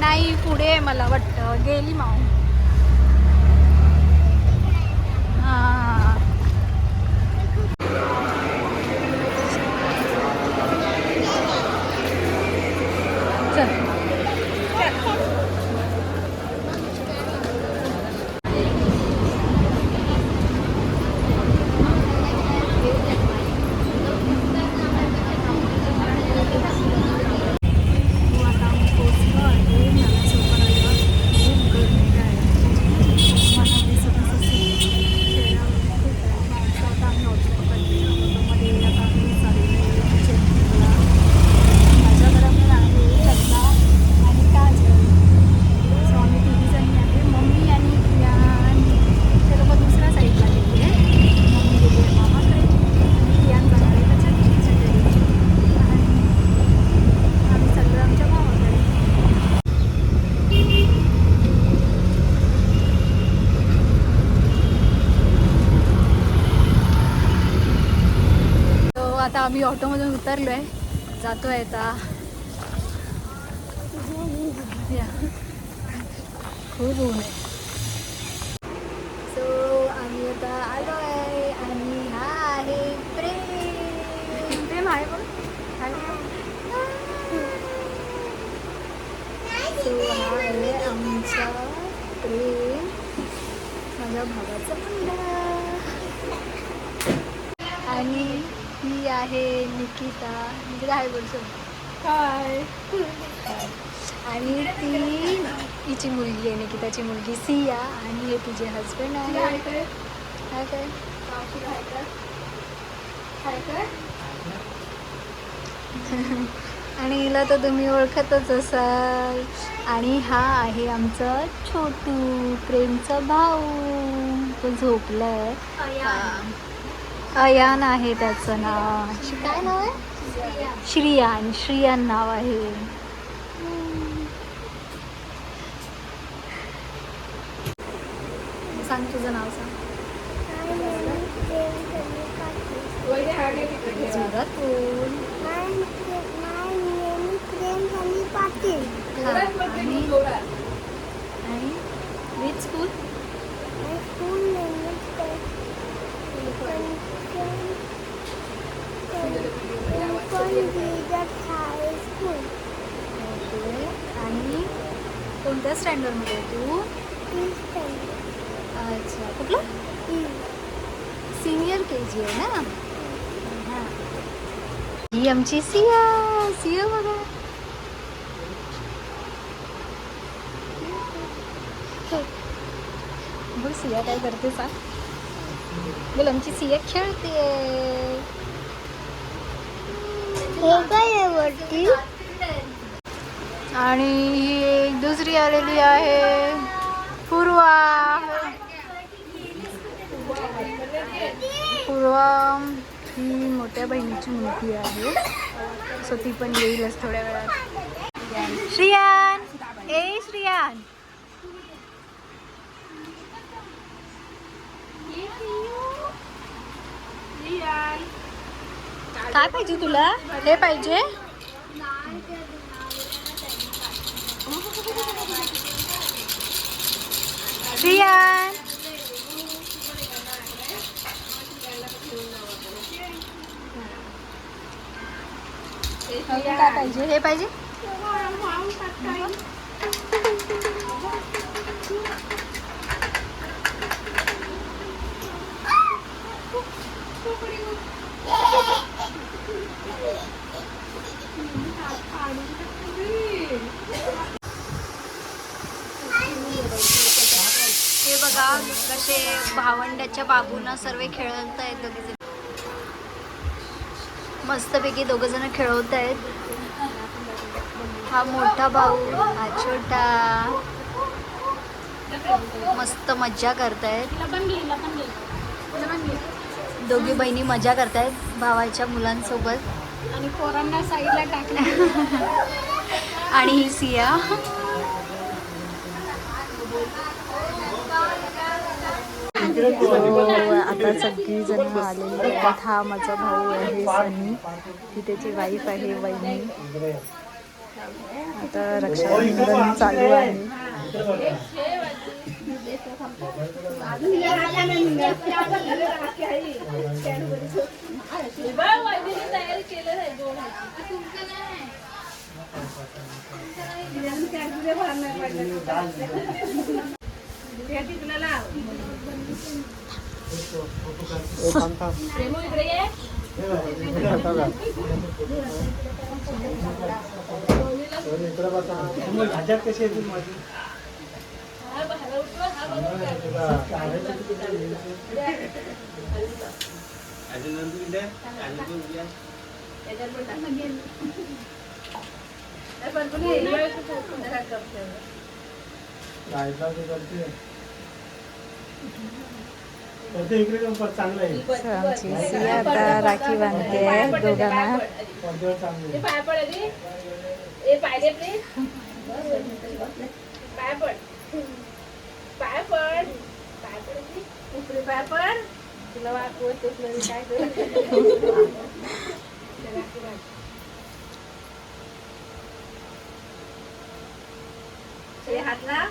नाही पुढे मला वाटतं गेली माऊ. हां चल. आता आम्ही ऑटोमधून उतरलोय, जातोय आता. खूप ऊन आहे. सो आम्ही आता आलो आहे आणि हा आहे प्रेम. प्रेम आहे बघ. सो हा आहे आमचा प्रेम, माझ्या भावाचा मुलगा. आणि ही आहे निकिता. निकिता आहे बोलतो काय. आणि ती हिची मुलगी आहे, निकिताची मुलगी सिया. आणि हे तिचे हजबंड आहे. काय आणि हिला तर तुम्ही ओळखतच असाल. आणि हा आहे आमचा छोटू, प्रेमचा भाऊ. तो झोपलाय. अयान आहे त्याचं नाव. काय नाव आहे? श्रियान. श्रियान नाव आहे. सांग तुझं नाव सांग. जोरात बोल. आणि विच स्कूल? आणि कोणत्या स्टँडर्डमध्ये आहे तू? अच्छा, कुठलं? सिनियर KG आहे ना. हां, ही आमची सिया. सिया बघा. बघ सिया काय करते सांग. बोल, आमची सिया खेळते. वरती. आणि ही एक दुसरी आलेली आहे, पूर्वा. पूर्वा ही मोठ्या बहिणीची मुलगी आहे. सो ती पण येईलच थोड्या वेळात. श्रियान, ए श्रियान. काय पाहिजे तुला? हे पाहिजे? श्रियान, काय पाहिजे? हे पाहिजे? हे बघा कसे भावंडाच्या बाबूंना सर्व खेळवत आहेत. दोघे मस्तपैकी दोघ जण खेळवत आहेत. हा मोठा भाऊ, हा छोटा. मस्त मज्जा करतायत. दोघी बहिणी मजा करतायत भावाच्या मुलांसोबत. आणि पोरांना साईडला टाकलं. आणि ही सिया. आता सगळी जण आलेली आहेत. हा माझा भाऊ आहे सनी. ती त्याची वाईफ आहे वहिनी. आता रक्षाबंधन चालू आहे. कशी येतील माझी इकडे चांगलं आहे. आमची सिया आता राखी बांधते आहे दोघांना. तुला वाकवत काय हातला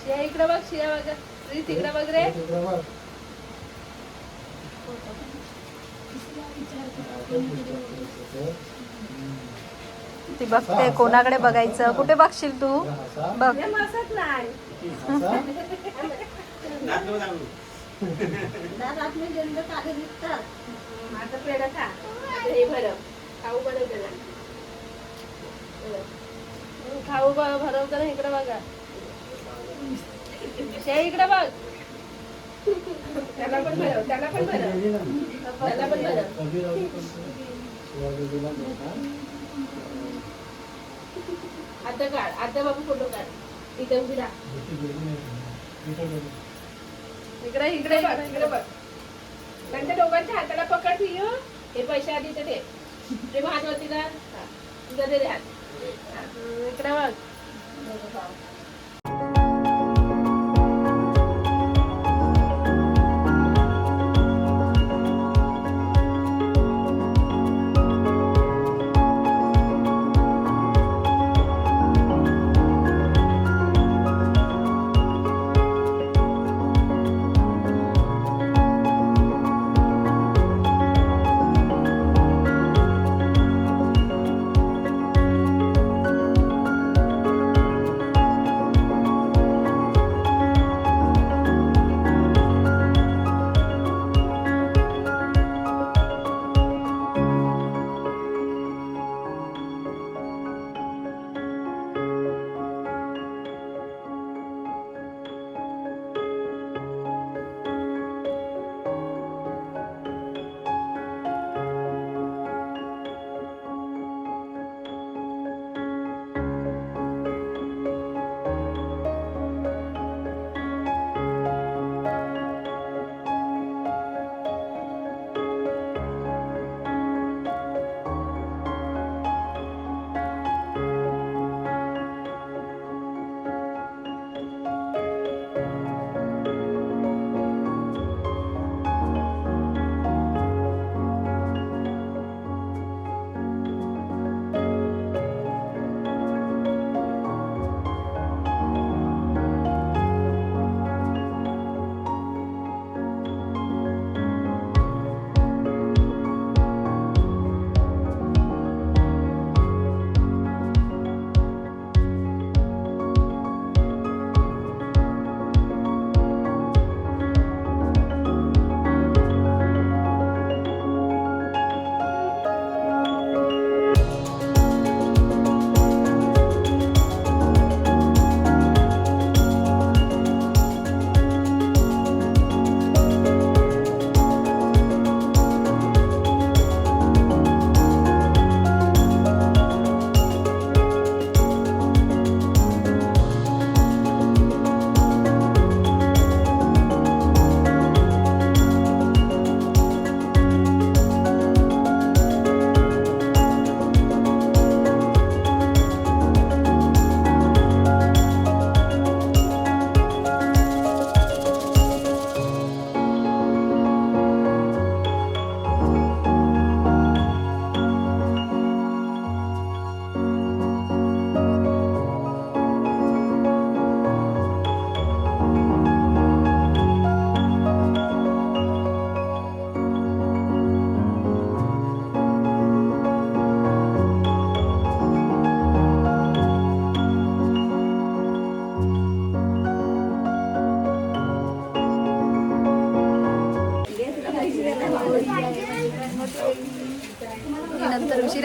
शिया इकडे बघ, शिया बघ, तिकडे बघ रे. ती बघते कोणाकडे बघायचं. कुठे बघशील तू? बघ. खाऊ भरवताना इकडे बघा. इकडे बघ, त्याला पण भरव, त्याला पण भरव, त्याला पण भरव. आता काढ, आता बाबू फोटो काढ. इथे उभी राहा. इकडे इकडे बघ, इकडे बघ. त्यांच्या दोघांच्या हाताला पकड पिऊ. हे पैसे आधी तर दे. ते भागवतीला तुझा दे हात. इकडे बघ.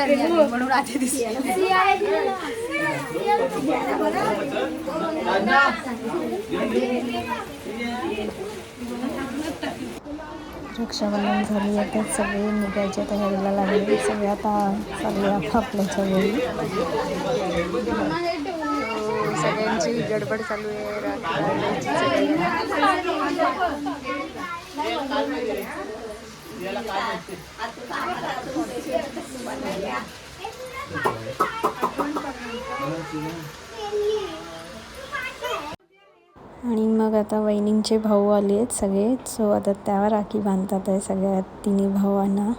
उशिराने आली म्हणून आधी दिसली. रक्षाबंधन झाली आता सगळे निघायच्या तयारीला लागले. सगळे आता चालले आपल्याच्या वेळी. सगळ्यांची गडबड चालू आहे. आणि मग आता वहिनींचे भाऊ आले आहेत सगळे. सो आता त्यावर राखी बांधतात आहे सगळ्या तिन्ही भावांना.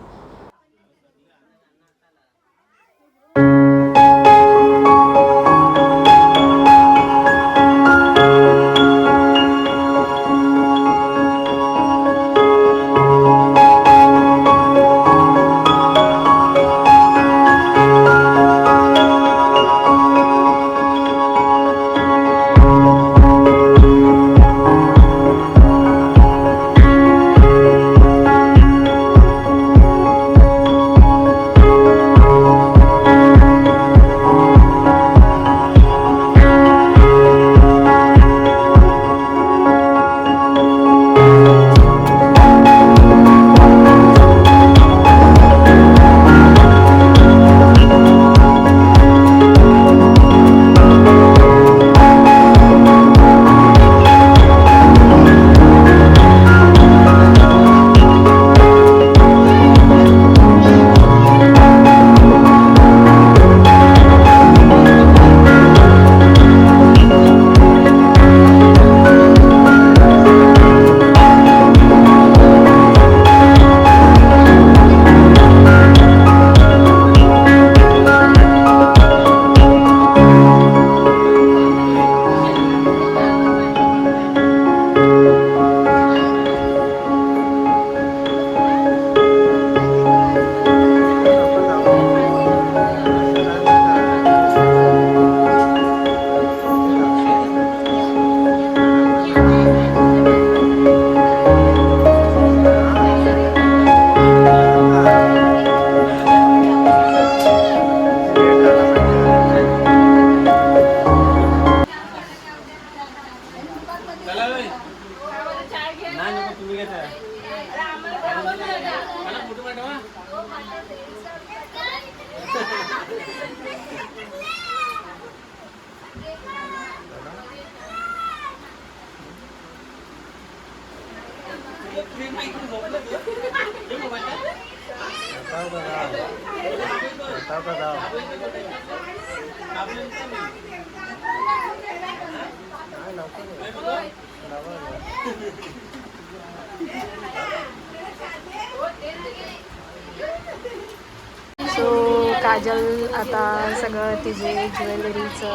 सो काजल आता सगळं तिचे ज्वेलरीचं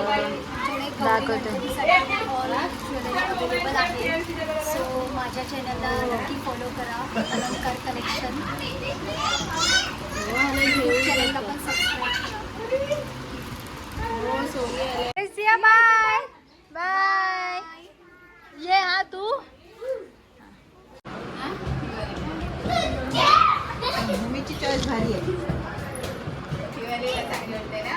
दाखवते. सो माझ्या चॅनलला नक्की फॉलो करा. अलंकार कलेक्शन चॅनलला पण सबस्क्राईब करा. Bye bye. ये हा तू मम्मीची चॉईस भारी आहे. शिवानीला चांगलं वाटतंय ना.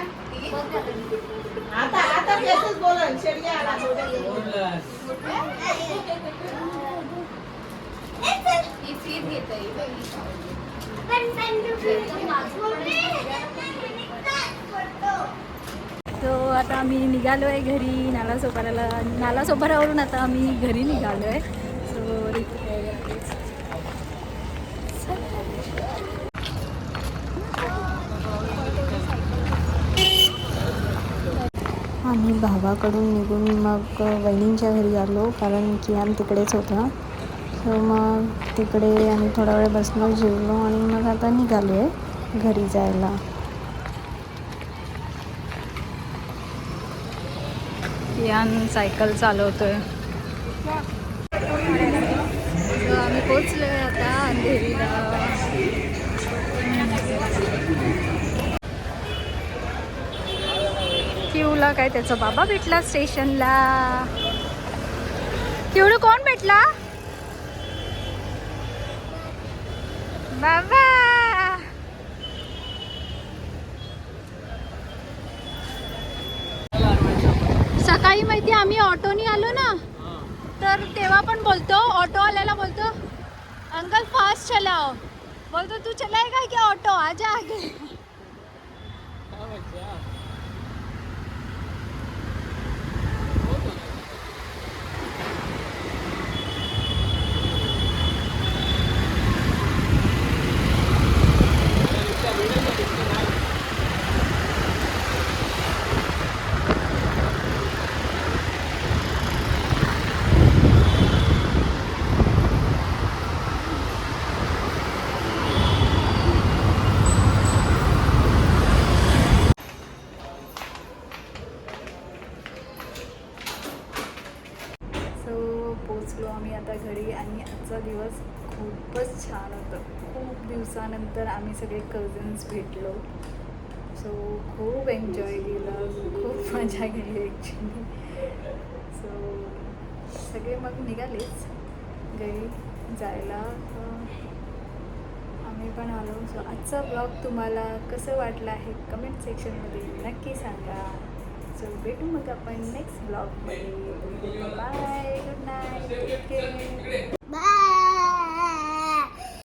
आता केसच बोलन शेडगे आला ही फीत घेतोय. तो आता आम्ही निघालो आहे घरी नालासोपाऱ्याला. नालासोपाऱ्यावरून आता आम्ही घरी निघालो आहे. सो आम्ही भावाकडून निघून मग वहिनींच्या घरी आलो कारण कियान तिकडेच होता. सो मग तिकडे आम्ही थोडा वेळ बसलो, जेवलो आणि मग आता निघालो आहे घरी जायला. कियान सायकल चालवतोय. सो आम्ही पोचलो आहे आता अंधेरीला. क्यूला काय त्याचा बाबा भेटला स्टेशनला. क्यूला कोण भेटला? बाबा. काही माहिती आम्ही ऑटोनी आलो ना तर तेव्हा पण बोलतो ऑटोवाल्याला बोलतो अंकल फास्ट चलाओ बोलतो तू चलाएगा क्या ऑटो आजा आगे. पोचलो आम्ही आता घरी आणि आजचा दिवस खूपच छान होतं. खूप दिवसानंतर आम्ही सगळे कझन्स भेटलो. सो खूप एन्जॉय केलं, खूप मजा केली ॲक्च्युली. सो सगळे मग निघालेच घरी जायला. आम्ही पण आलो. सो आजचा ब्लॉग तुम्हाला कसं वाटलं आहे कमेंट सेक्शनमध्ये नक्की सांगा. सो भेटू मग आपण नेक्स्ट ब्लॉगमध्ये. Bye, good night, take care.